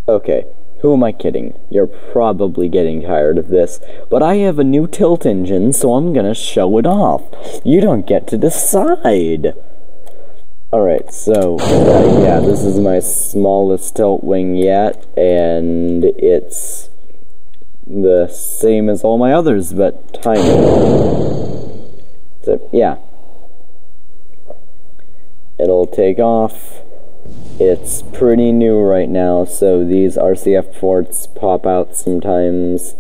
Okay, who am I kidding? You're probably getting tired of this, but I have a new tilt engine, so I'm gonna show it off. You don't get to decide. Alright, so, yeah, this is my smallest tilt wing yet, and it's the same as all my others, but tiny. So, yeah. It'll take off. It's pretty new right now, so these RCF ports pop out sometimes.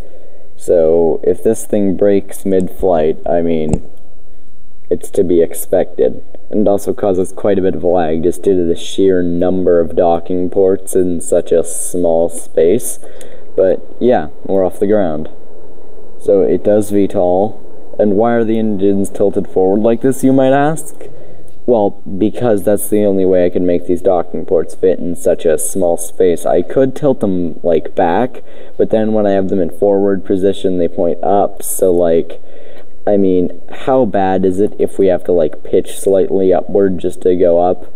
So, if this thing breaks mid-flight, I mean, it's to be expected. And also causes quite a bit of lag just due to the sheer number of docking ports in such a small space. But yeah, we're off the ground. So it does VTOL. And why are the engines tilted forward like this, you might ask? Well, because that's the only way I can make these docking ports fit in such a small space. I could tilt them, like, back, but then when I have them in forward position, they point up, so, like, I mean, how bad is it if we have to, like, pitch slightly upward just to go up?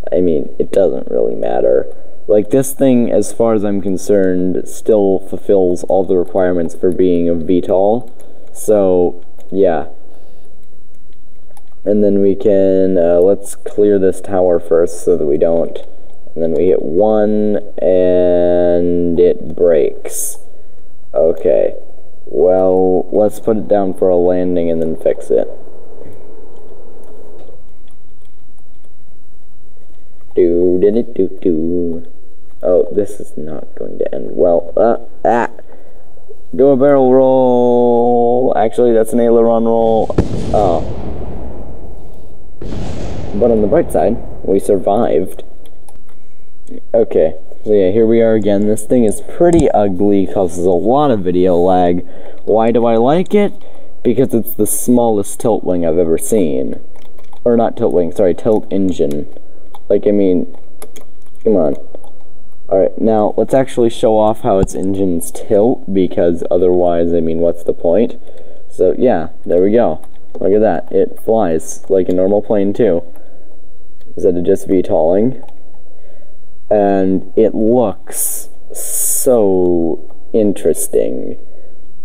I mean, it doesn't really matter. Like, this thing, as far as I'm concerned, still fulfills all the requirements for being a VTOL. So, yeah. And then we can, let's clear this tower first so that we don't. And then we hit 1, and it breaks. Okay. Well, let's put it down for a landing and then fix it. Do. Oh, this is not going to end well. Do a barrel roll. Actually, that's an aileron roll. Oh. But on the bright side, we survived. Okay. So yeah, here we are again. This thing is pretty ugly, causes a lot of video lag. Why do I like it? Because it's the smallest tilt wing I've ever seen. Or not tilt wing, sorry, tilt engine. Like, I mean, come on. Alright, now, let's actually show off how its engines tilt, because otherwise, I mean, what's the point? So, yeah, there we go. Look at that. It flies like a normal plane, too. Instead of just VTOLing. And it looks so interesting.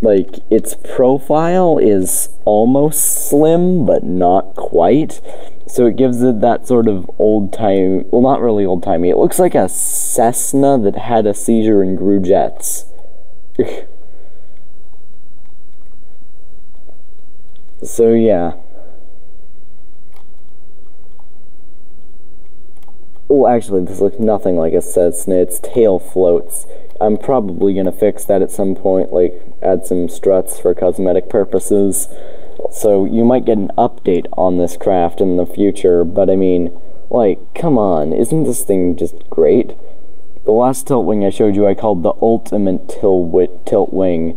Like, its profile is almost slim, but not quite. So it gives it that sort of old-timey, well, not really old-timey. It looks like a Cessna that had a seizure and grew jets. So, yeah. Well, actually, this looks nothing like a Cessna. Its tail floats. I'm probably gonna fix that at some point, like, add some struts for cosmetic purposes. So, you might get an update on this craft in the future, but I mean, like, come on, isn't this thing just great? The last tilt wing I showed you I called the ultimate tilt wing.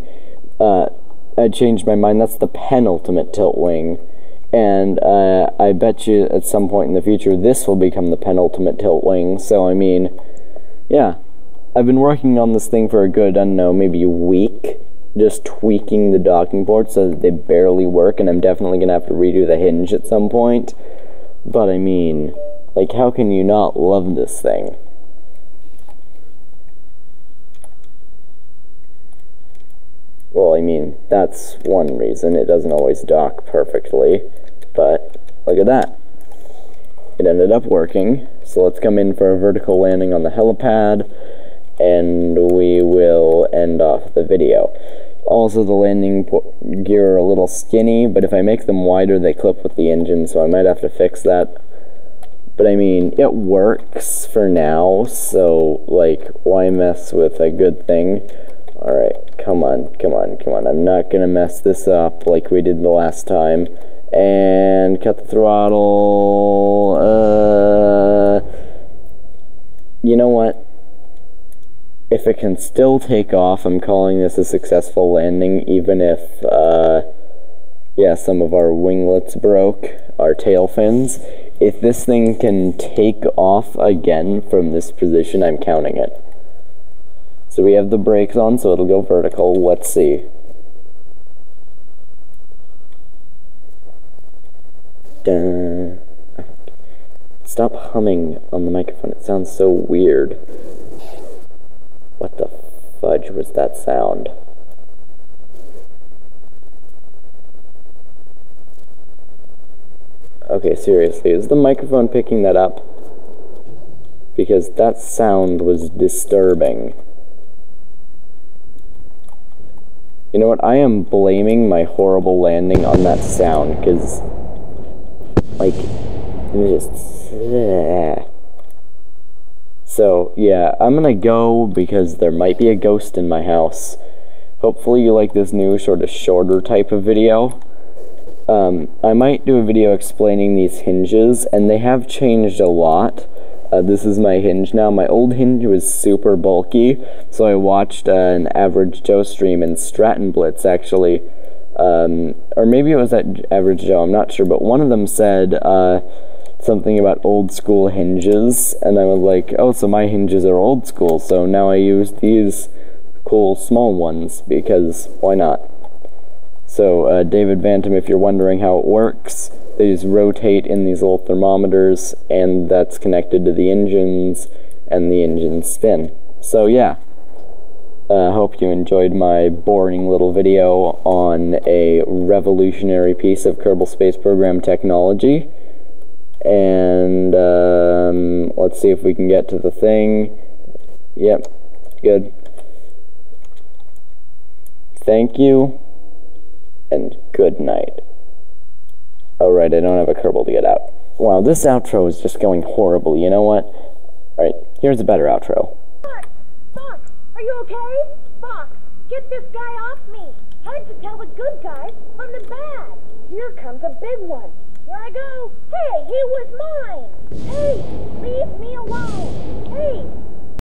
I changed my mind, that's the penultimate tilt wing. And I bet you at some point in the future this will become the penultimate tilt wing. So, I mean, yeah. I've been working on this thing for a good, I don't know, maybe a week. Just tweaking the docking ports so that they barely work. And I'm definitely going to have to redo the hinge at some point. But, I mean, like, how can you not love this thing? Well, I mean, that's one reason. It doesn't always dock perfectly. But, look at that. It ended up working. So let's come in for a vertical landing on the helipad, and we will end off the video. Also, the landing gear are a little skinny, but if I make them wider, they clip with the engine, so I might have to fix that. But, I mean, it works for now, so, like, why mess with a good thing? Alright, come on. I'm not gonna mess this up like we did the last time. And cut the throttle. You know what? If it can still take off, I'm calling this a successful landing, even if, yeah, some of our winglets broke, our tail fins. If this thing can take off again from this position, I'm counting it. So we have the brakes on, so it'll go vertical. Let's see. Dun. Stop humming on the microphone. It sounds so weird. fudge was that sound? Okay, seriously, is the microphone picking that up? Because that sound was disturbing. You know what, I am blaming my horrible landing on that sound, because, like, it just... So, yeah, I'm gonna go because there might be a ghost in my house. Hopefully you like this new sort of shorter type of video. I might do a video explaining these hinges, and they have changed a lot. This is my hinge now. My old hinge was super bulky, so I watched an Average Joe stream in Stratton Blitz, actually. Or maybe it was at Average Joe, I'm not sure, but one of them said something about old school hinges, and I was like, oh, so my hinges are old school, so now I use these cool small ones, because why not? So, David Bantam, if you're wondering how it works, they just rotate in these little thermometers, and that's connected to the engines, and the engines spin. So, yeah. Hope you enjoyed my boring little video on a revolutionary piece of Kerbal Space Program technology. And, let's see if we can get to the thing. Yep, good. Thank you, and good night. Oh, right, I don't have a Kerbal to get out. Wow, this outro is just going horribly, you know what? Alright, here's a better outro. Fox, are you okay? Fox, get this guy off me. Time to tell the good guys from the bad. Here comes a big one. Here I go. Hey, he was mine. Hey, leave me alone. Hey,